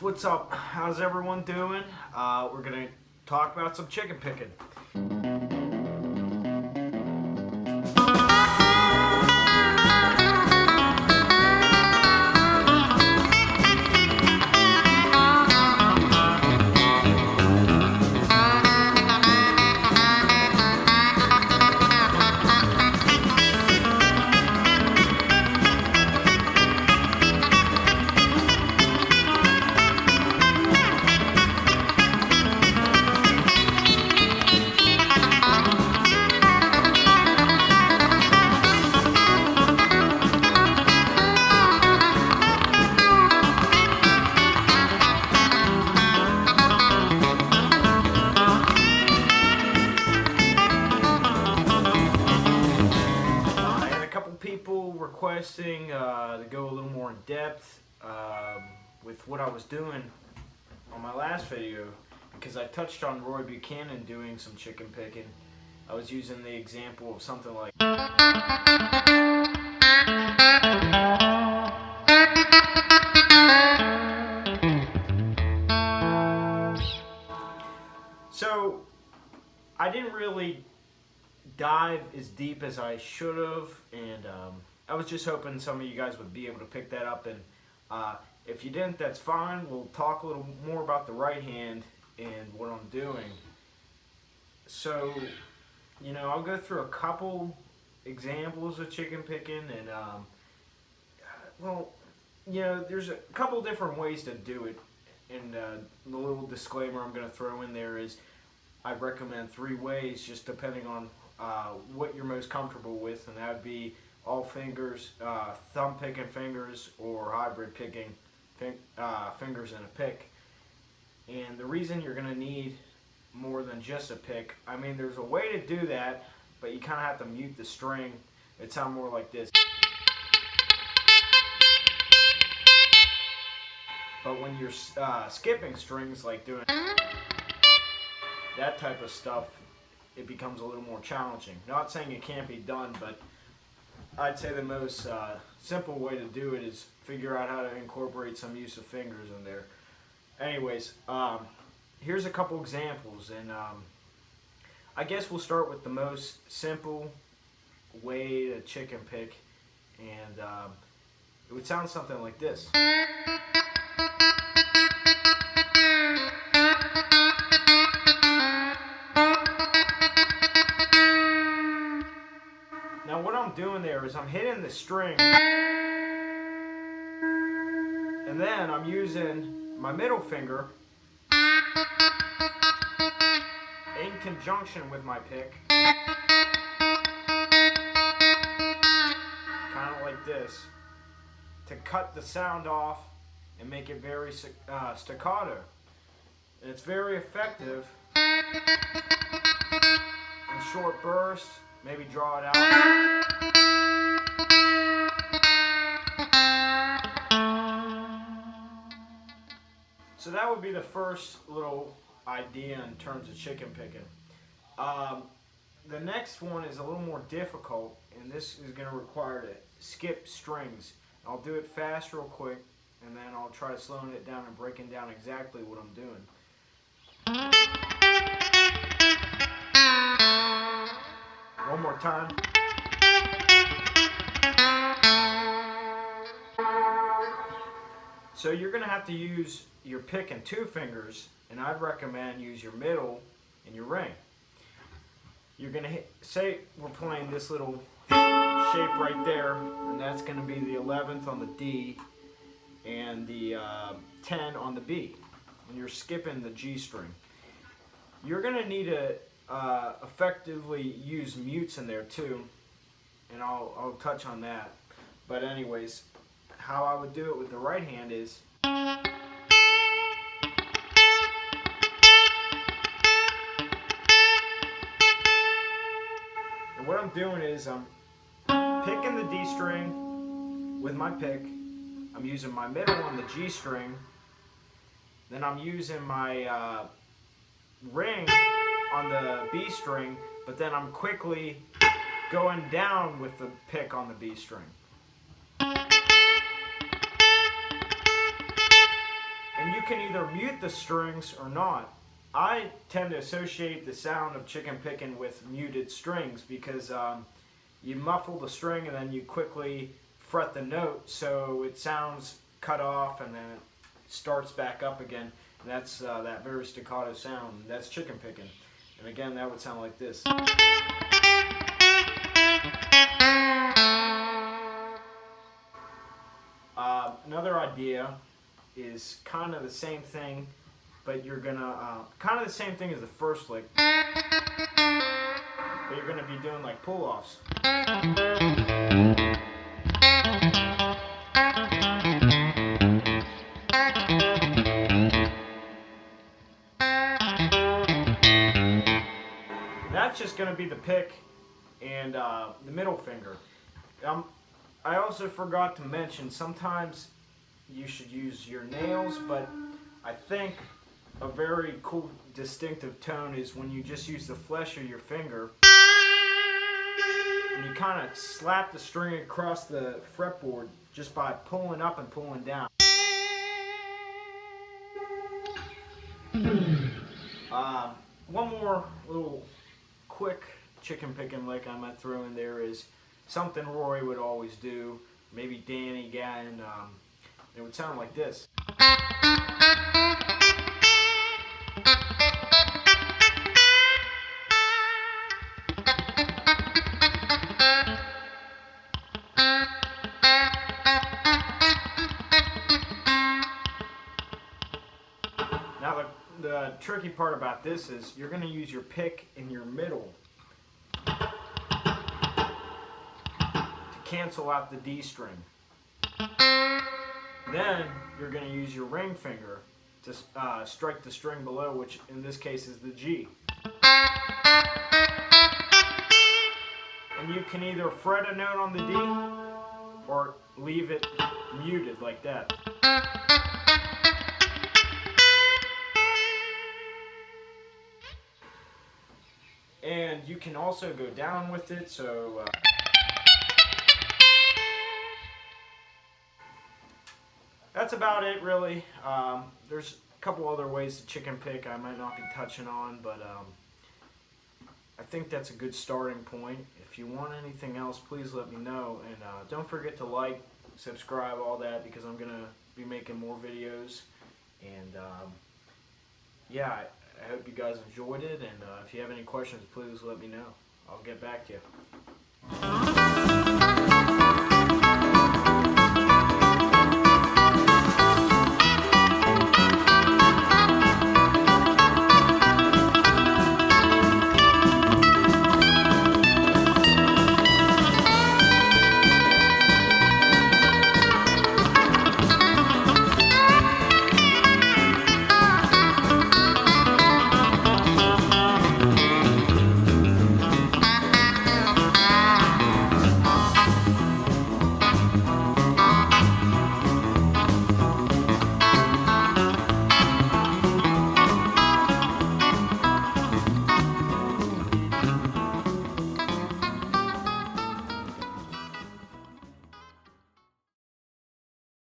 what's up? How's everyone doing? We're gonna talk about some chicken picking. People requesting to go a little more in depth with what I was doing on my last video, because I touched on Roy Buchanan doing some chicken picking. I was using the example of something like so I didn't really dive as deep as I should have, and I was just hoping some of you guys would be able to pick that up, and if you didn't, that's fine. We'll talk a little more about the right hand and what I'm doing. So, you know, I'll go through a couple examples of chicken picking, and well, you know, there's a couple different ways to do it, and the little disclaimer I'm going to throw in there is I recommend 3 ways, just depending on what you're most comfortable with, and that would be all fingers, thumb picking fingers, or hybrid picking fingers in a pick. And the reason you're going to need more than just a pick, I mean, there's a way to do that, but you kind of have to mute the string. It sounds more like this. But when you're skipping strings, like doing that type of stuff, it becomes a little more challenging. Not saying it can't be done, but I'd say the most simple way to do it is figure out how to incorporate some use of fingers in there. Anyways, here's a couple examples, and I guess we'll start with the most simple way to chicken pick, and it would sound something like this. Now what I'm doing there is I'm hitting the string, and then I'm using my middle finger in conjunction with my pick, kind of like this, to cut the sound off and make it very staccato. And it's very effective in short bursts. Maybe draw it out. So that would be the first little idea in terms of chicken picking. The next one is a little more difficult, and this is going to require to skip strings. I'll do it fast real quick, and then I'll try slowing it down and breaking down exactly what I'm doing. One more time. So you're going to have to use your pick and 2 fingers, and I'd recommend use your middle and your ring. You're going to say we're playing this little shape right there, and that's going to be the 11th on the D and the 10 on the B, and you're skipping the G string. You're going to need to effectively use mutes in there too, and I'll touch on that. But anyways, how I would do it with the right hand is and what I'm doing is I'm picking the D string with my pick, I'm using my middle on the G string, then I'm using my ring on the B string, but then I'm quickly going down with the pick on the B string. And you can either mute the strings or not. I tend to associate the sound of chicken picking with muted strings because you muffle the string and then you quickly fret the note so it sounds cut off and then it starts back up again. And that's that very staccato sound. That's chicken picking. And again, that would sound like this. Another idea is kind of the same thing, but you're gonna kind of the same thing as the first lick, but you're gonna be doing like pull-offs. That's just gonna be the pick and the middle finger. I also forgot to mention, sometimes you should use your nails, but I think a very cool distinctive tone is when you just use the flesh of your finger and you kind of slap the string across the fretboard just by pulling up and pulling down. One more little quick chicken picking lick I might throw in there is something Roy would always do, maybe Danny, and it would sound like this. Now the tricky part about this is you're going to use your pick in your middle to cancel out the D string. Then you're going to use your ring finger to strike the string below, which in this case is the G. And you can either fret a note on the D or leave it muted like that. And you can also go down with it, so that's about it, really. There's a couple other ways to chicken pick I might not be touching on, but I think that's a good starting point. If you want anything else, please let me know. And don't forget to like, subscribe, all that, because I'm going to be making more videos. And yeah, I hope you guys enjoyed it. And if you have any questions, please let me know. I'll get back to you.